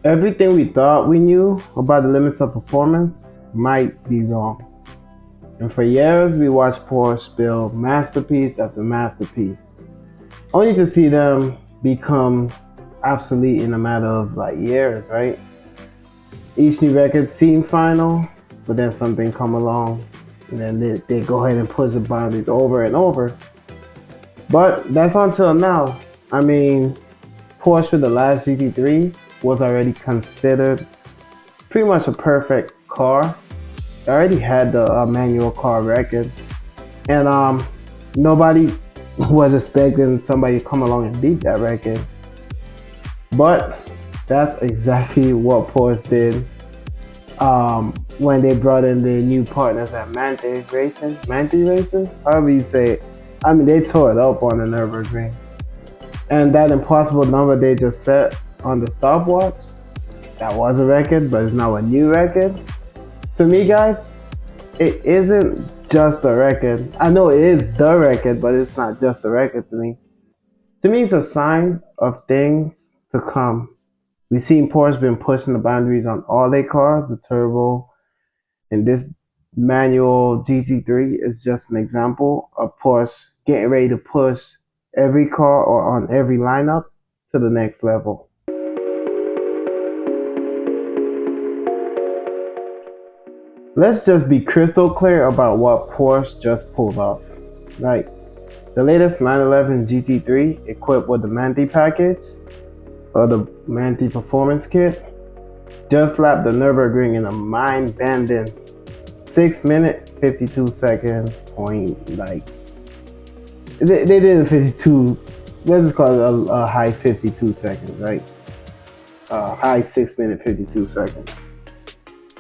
Everything we thought we knew about the limits of performance might be wrong. And for years, we watched Porsche build masterpiece after masterpiece, only to see them become obsolete in a matter of like years, right? Each new record seemed final, but then something come along, and then they go ahead and push the boundaries over and over. But that's until now. I mean, Porsche with the last GT3 was already considered pretty much a perfect car. It already had the manual car record, and nobody was expecting somebody to come along and beat that record. But that's exactly what Porsche did when they brought in the new partners at MantheyRacing, however you say it. I mean, they tore it up on the Nurburgring. And that impossible number they just set on the stopwatch, that was a record, but it's now a new record. To me, guys, it isn't just a record. I know it is the record, but it's not just a record to me. To me, it's a sign of things to come. We've seen Porsche been pushing the boundaries on all their cars, the turbo, and this manual GT3 is just an example of Porsche getting ready to push every car or on every lineup to the next level. Let's just be crystal clear about what Porsche just pulled off. Right, the latest 911 GT3 equipped with the Manthey package or the Manthey Performance Kit just lapped the Nürburgring in a mind-bending 6 minute 52 seconds point. Like they did a 52. Let's just call it a high 52 seconds, right? High 6 minute 52 seconds.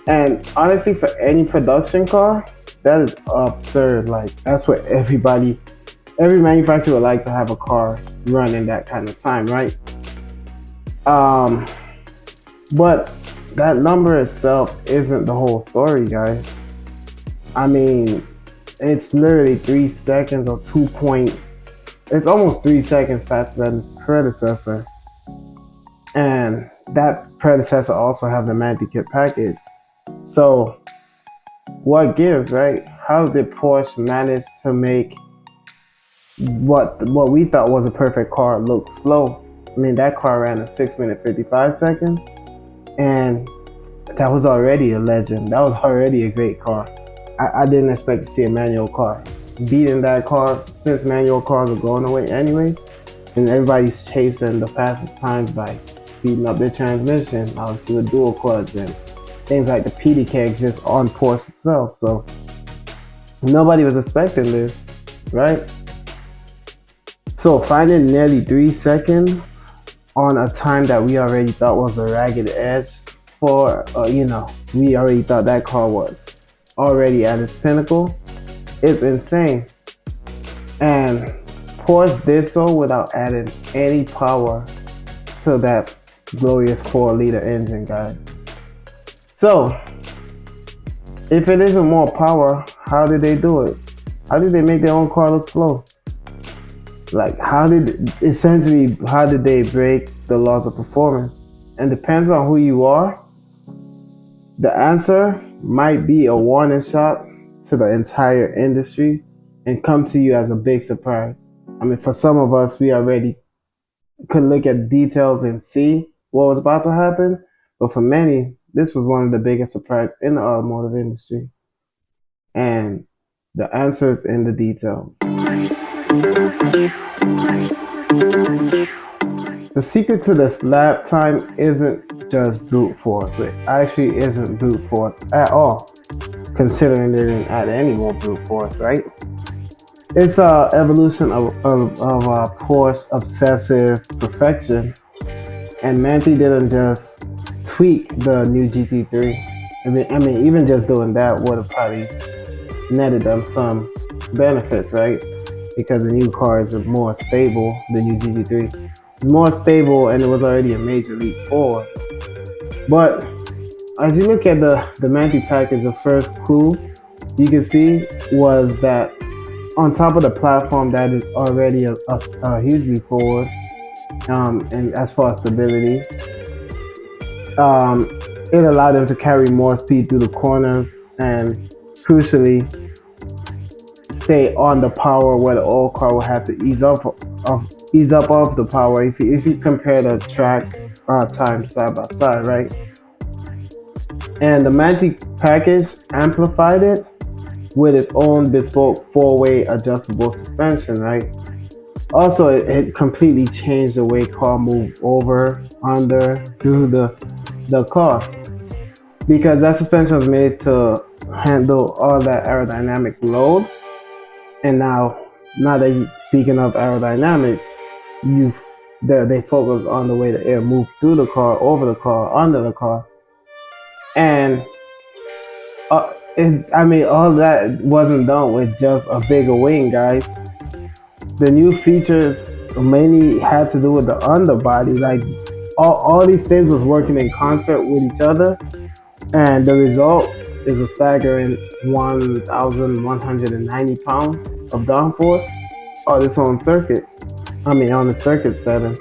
And honestly, for any production car, that is absurd. Like that's what every manufacturer would like to have a car run in that kind of time, right? But that number itself isn't the whole story, guys. I mean, it's literally 3 seconds or 2 points. It's almost 3 seconds faster than the predecessor. And that predecessor also have the Manthey Kit package. So what gives, right? How did Porsche manage to make what we thought was a perfect car look slow? I mean, that car ran in 6 minute 55 seconds, and that was already a legend. That was already a great car. I didn't expect to see a manual car beating that car, since manual cars are going away anyways, and everybody's chasing the fastest times by speeding up their transmission, obviously with dual clutch and things like the PDK exists on Porsche itself. So nobody was expecting this, right? So finding nearly 3 seconds on a time that we already thought was a ragged edge for, we already thought that car was already at its pinnacle, it's insane. And Porsche did so without adding any power to that glorious 4-liter engine, guys. So if it isn't more power, how did they do it? How did they make their own car look slow? Like how did they break the laws of performance? And depends on who you are, the answer might be a warning shot to the entire industry and come to you as a big surprise. I mean, for some of us, we already could look at details and see what was about to happen, but for many, this was one of the biggest surprises in the automotive industry. And the answer is in the details. The secret to this lap time isn't just brute force. It actually isn't brute force at all, considering they didn't add any more brute force, right? It's an evolution of Porsche obsessive perfection. And Manthey didn't just tweak the new GT3. I mean, even just doing that would have probably netted them some benefits, right? Because the new car is more stable, the new GT3. It's more stable, and it was already a major leap forward. But as you look at the Manthey package, the first clue you can see was that on top of the platform that is already a huge leap forward, and as far as stability, It allowed them to carry more speed through the corners and, crucially, stay on the power where the old car will have to ease up off the power. If you compare the track time side by side, right? And the Manthey package amplified it with its own bespoke four-way adjustable suspension, right? Also, it completely changed the way car moved over, under, through the car, because that suspension was made to handle all that aerodynamic load. And now that speaking of aerodynamics, they focus on the way the air moved through the car, over the car, under the car, and all that wasn't done with just a bigger wing, guys. The new features mainly had to do with the underbody. Like all these things was working in concert with each other, and the result is a staggering 1,190 pounds of downforce on its own circuit. On the circuit setting.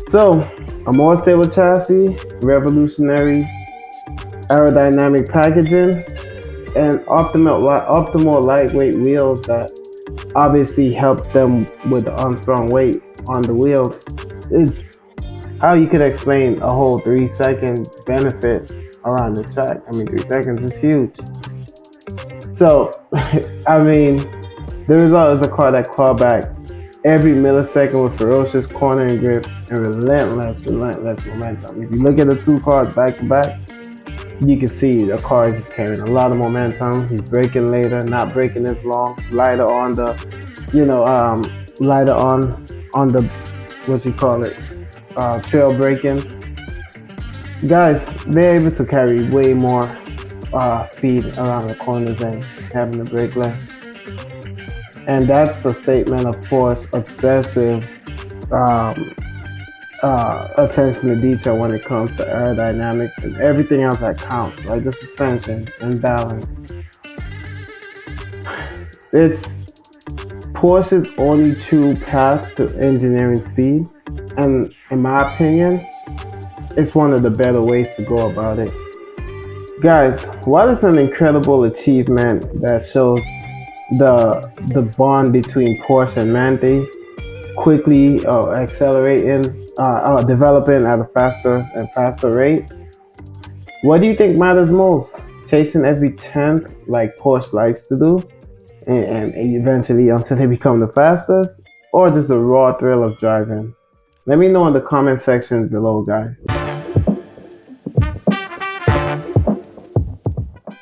So, a more stable chassis, revolutionary aerodynamic packaging, and optimal lightweight wheels that obviously help them with the unsprung weight on the wheels. It's how you could explain a whole 3-second benefit around the track. 3 seconds is huge. So, the result is a car that clawed back every millisecond with ferocious cornering grip and relentless momentum. If you look at the two cars back to back, you can see the car is just carrying a lot of momentum. He's braking later, not braking as long, lighter on the, trail braking. Guys, they're able to carry way more speed around the corners and having to brake less. And that's a statement of Porsche obsessive attention to detail when it comes to aerodynamics and everything else that counts, like the suspension and balance. It's Porsche's only true path to engineering speed, and in my opinion, it's one of the better ways to go about it. Guys, while it's an incredible achievement that shows the bond between Porsche and Manthey quickly developing at a faster and faster rate, what do you think matters most? Chasing every 10th like Porsche likes to do and eventually until they become the fastest, or just the raw thrill of driving? Let me know in the comment section below, guys.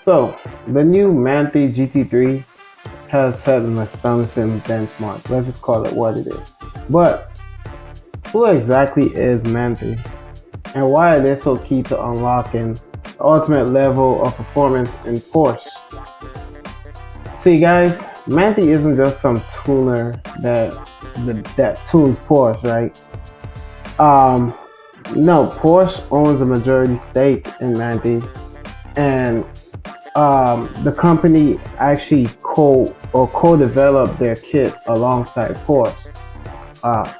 So, the new Manthey GT3 has set an astonishing benchmark. Let's just call it what it is. But who exactly is Manthey, and why are they so key to unlocking the ultimate level of performance in Porsche? See, guys, Manthey isn't just some tuner that tunes Porsche, right? No, Porsche owns a majority stake in Manthey, and the company actually co-developed their kit alongside Porsche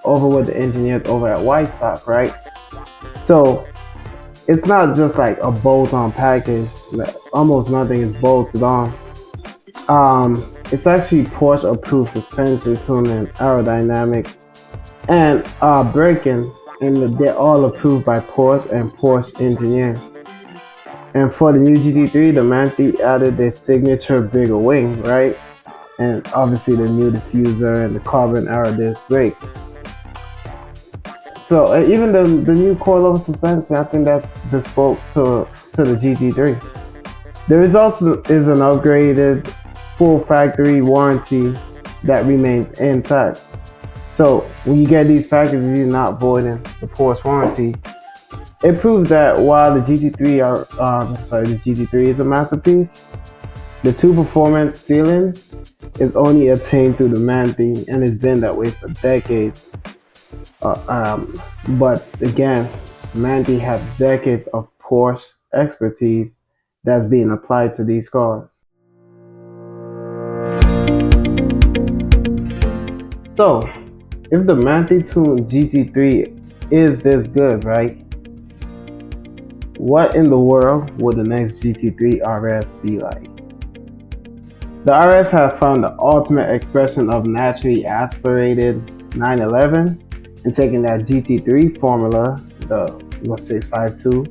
over with the engineers over at White Sox, right? So it's not just like a bolt-on package. Almost nothing is bolted on. It's actually Porsche approved suspension, tuning, aerodynamic, and braking, and they're all approved by Porsche and Porsche engineers. And for the new GT3, the Manthey added their signature bigger wing, right? And obviously the new diffuser and the carbon aero disc brakes. So even the new coilover suspension, I think that's bespoke to the GT3. There is also an upgraded full factory warranty that remains intact. So when you get these packages, you're not voiding the Porsche warranty. It proves that while the GT3 is a masterpiece, the true performance ceiling is only attained through the Manthey, and it's been that way for decades. But again, Manthey has decades of Porsche expertise that's being applied to these cars. So, if the Manthey tuned GT3 is this good, right? what in the world would the next GT3 RS be like? The RS have found the ultimate expression of naturally aspirated 911 and taking that GT3 formula, the 652,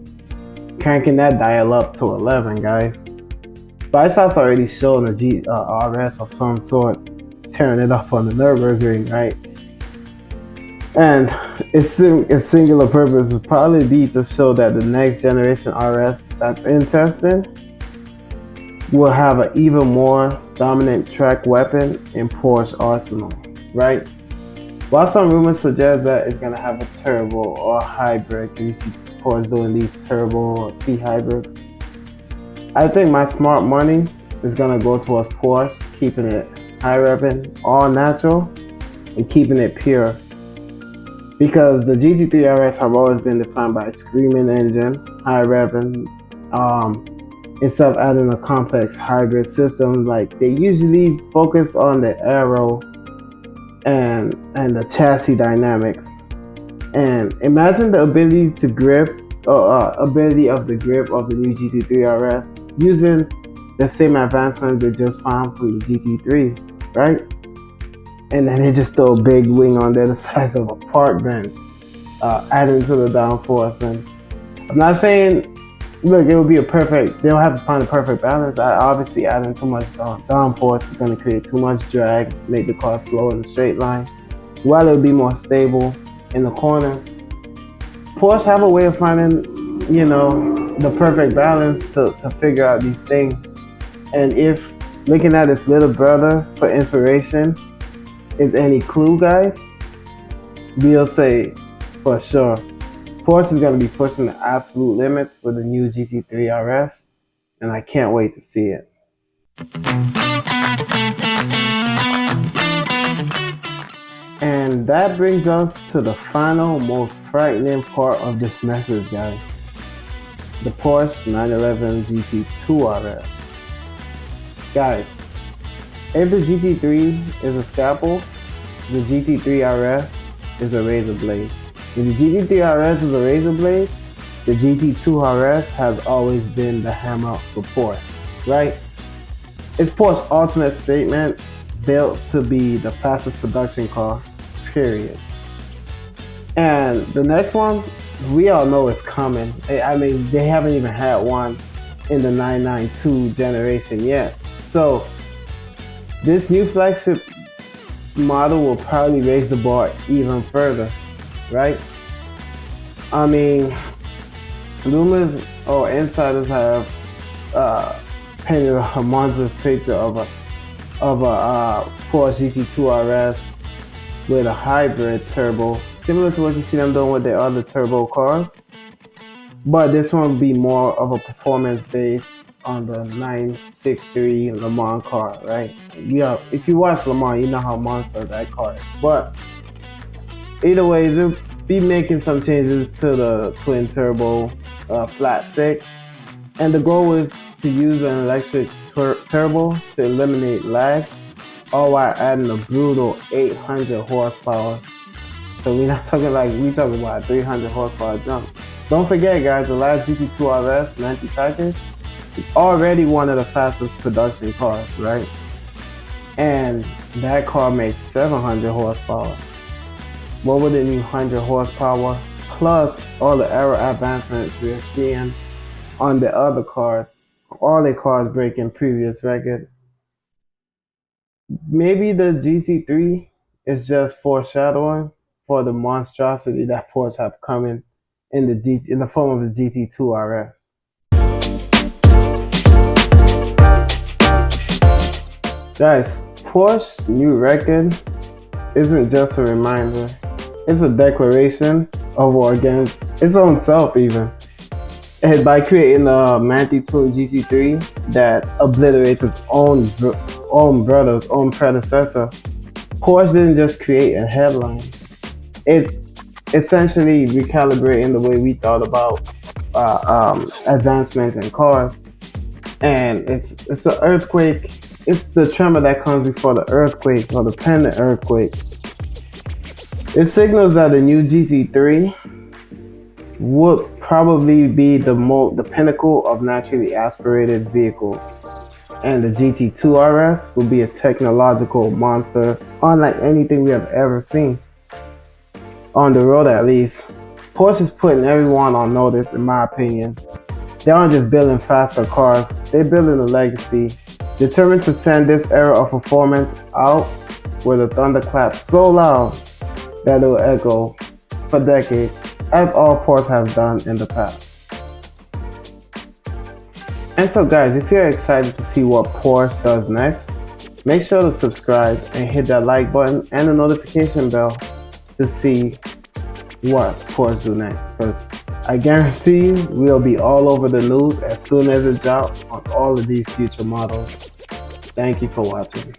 cranking that dial up to 11, guys. Biceps already showing a RS of some sort, tearing it up on the Nurburgring, right? And its singular purpose would probably be to show that the next generation RS that's in testing will have an even more dominant track weapon in Porsche arsenal, right? While some rumors suggest that it's gonna have a turbo or a hybrid, you see Porsche doing these turbo or T-hybrid, I think my smart money is gonna go towards Porsche, keeping it high revving, all natural, and keeping it pure. Because the GT3 RS have always been defined by a screaming engine, high revving, instead of adding a complex hybrid system. Like, they usually focus on the Aero and the chassis dynamics. And imagine the ability to grip, ability of the grip of the new GT3 RS using the same advancements they just found from the GT3, right? And then they just throw a big wing on there the size of a park bench, adding to the downforce. And I'm not saying, look, it would be they'll have to find a perfect balance. Obviously, adding too much downforce is going to create too much drag, make the car slow in the straight line, while it would be more stable in the corners. Porsche have a way of finding, the perfect balance to figure out these things. And if looking at its little brother for inspiration is any clue, guys, we'll say for sure Porsche is going to be pushing the absolute limits with the new GT3 RS, and I can't wait to see it. And that brings us to the final, most frightening part of this message, guys. The Porsche 911 GT2 RS. Guys, if the GT3 is a scalpel, the GT3 RS is a razor blade. If the GT3 RS is a razor blade, the GT2 RS has always been the hammer for Porsche, right? It's Porsche's ultimate statement, built to be the fastest production car, period. And the next one, we all know it's coming. I mean, they haven't even had one in the 992 generation yet. So this new flagship model will probably raise the bar even further, right? I mean, rumors or insiders have painted a monstrous picture of a Porsche GT2 RS with a hybrid turbo, similar to what you see them doing with their other turbo cars. But this one will be more of a performance base on the 963 Le Mans car, right? If you watch Le Mans, you know how monster that car is. But either way, it'll be making some changes to the twin turbo flat six, and the goal is to use an electric turbo to eliminate lag, all while adding a brutal 800 horsepower. So we talking about 300 horsepower jump. Don't forget, guys, the last GT2 RS Manthey package is already one of the fastest production cars, right? And that car makes 700 horsepower. What would the new 100 horsepower plus all the aero advancements we're seeing on the other cars, all the cars breaking previous record? Maybe the GT3 is just foreshadowing for the monstrosity that Porsche have coming in the form of the GT2 RS. Guys, Porsche's new record isn't just a reminder, it's a declaration of war against its own self even. And by creating the Manthey Twin GT3 that obliterates its own brother's own predecessor, Porsche didn't just create a headline. It's essentially recalibrating the way we thought about advancements in cars. And it's an earthquake. It's the tremor that comes before the earthquake, or the pending earthquake. It signals that the new GT3 would probably be the pinnacle of naturally aspirated vehicles. And the GT2 RS will be a technological monster unlike anything we have ever seen. On the road at least. Porsche is putting everyone on notice in my opinion. They aren't just building faster cars, they're building a legacy. Determined to send this era of performance out with a thunderclap so loud that it will echo for decades, as all Porsche has done in the past. And so guys, if you're excited to see what Porsche does next, make sure to subscribe and hit that like button and the notification bell to see what Porsche do next, because I guarantee you we'll be all over the news as soon as it drops on all of these future models. Thank you for watching.